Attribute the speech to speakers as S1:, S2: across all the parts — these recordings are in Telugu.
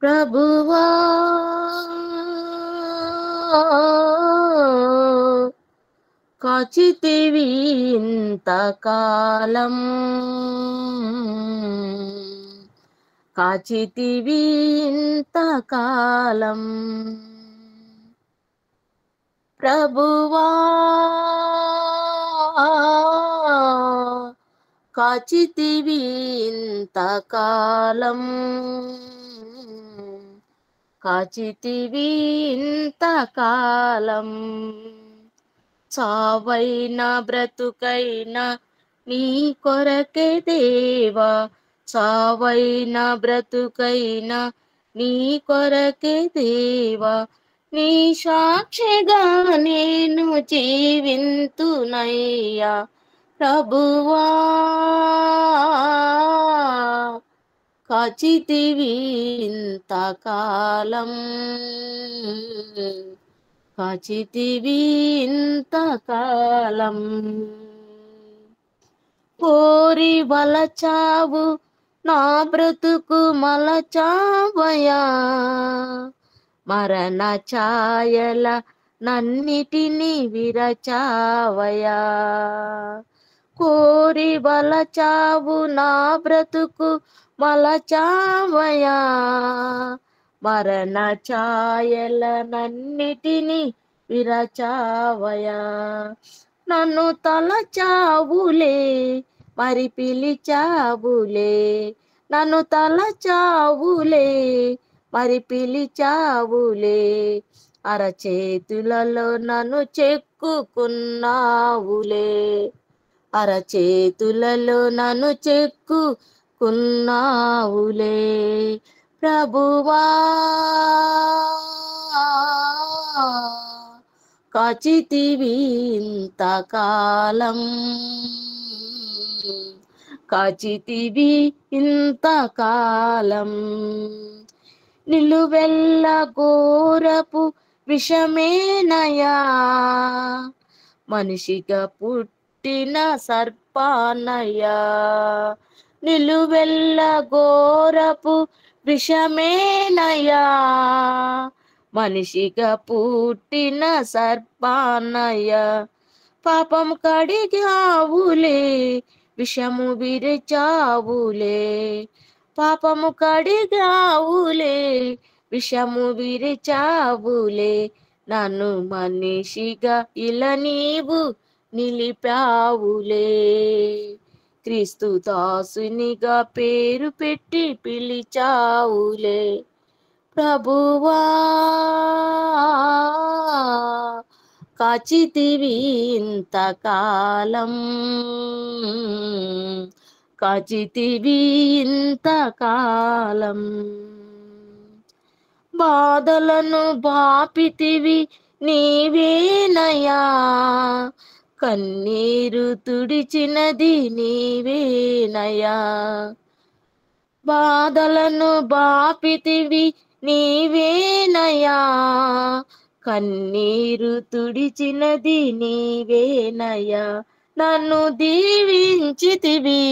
S1: ప్రభువా కాచితివి ఇంతకాలం, కాచితివి ఇంతకాలం. ప్రభువా కాచితివి ఇంతకాలం, కాచితివి ఇంతకాలం. చావైనా బ్రతుకైనా నీ కొరకే దేవా, చావైనా బ్రతుకైనా నీ కొరకే దేవా. నీ సాక్షిగా నేను జీవింతునయ్యా ప్రభువా. కాచితివి ఇంతకాలం, కాచితివి ఇంతకాలం. కోరి వలచావు నా బ్రతుకు మలచావయా, మరణ ఛాయల నన్నిటిని విరచావయా. కోరి వలచావు నా బ్రతుకు మలచావయా, మరణ ఛాయల నన్నిటిని విరచావయా. నన్ను తలచావులే మరి పిలిచావులే, నన్ను తలచావులే మరి పిలిచావులే. అరచేతులలో నన్ను చెక్కుకున్నావులే, అరచేతులలో నన్ను చెక్కుకున్నావులే. ప్రభువా కాచితివి ఇంతకాలం, కాచితివి ఇంతకాలం. నిలువెల్ల ఘోరపు విషమేనయా, మనిషిగా పుట్టిన సర్పానయ్యా. నిలువెల్ల ఘోరపు విషమేనయా, మనిషిగా పుట్టిన సర్పానయ్యా. పాపం కడిగావులే విషము విరిచావులే, పాపము కడిగావులే విషము విరిచావులే. నన్ను మనిషిగా ఇలా నీవు నిలిపావులే, క్రీస్తు దాసునిగా పేరు పెట్టి పిలిచావులే. ప్రభువా కాచితివి ఇంతకాలం, కాచితివి ఇంతకాలం. బాధలను బాపితివి నీవేనయా, కన్నీరు తుడిచినది నీవేనయా. బాధలను బాపితివి నీవేనయా, కన్నీరు తుడిచినది నీవేనయా. నన్ను దీవించితివి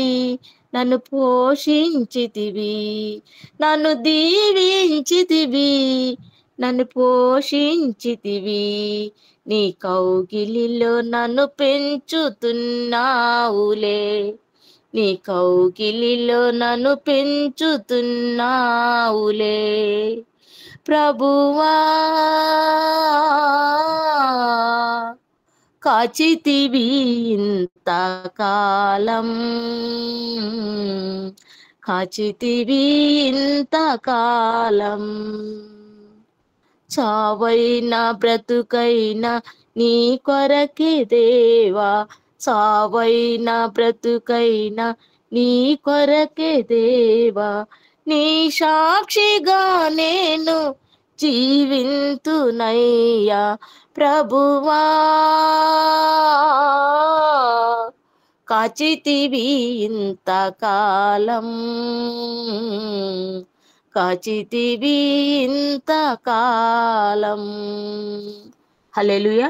S1: నన్ను పోషించితివి, నన్ను దీవించితివి నన్ను పోషించితివి. నీ కౌగిలిలో నన్ను పెంచుతున్నావులే, నీ కౌగిలిలో నన్ను పెంచుతున్నావులే. ప్రభువా కాచితివి ఇంతకాలం, కాచితివి ఇంతకాలం. చావైనా బ్రతుకైనా నీ కొరకే దేవా, చావైనా బ్రతుకైనా నీ కొరకే దేవా. నీ సాక్షిగా నేను జీవింతునయ్యా ప్రభువా. కాచితివి ఇంతకాలం, కాచితివి ఇంతకాలం. హల్లెలూయా.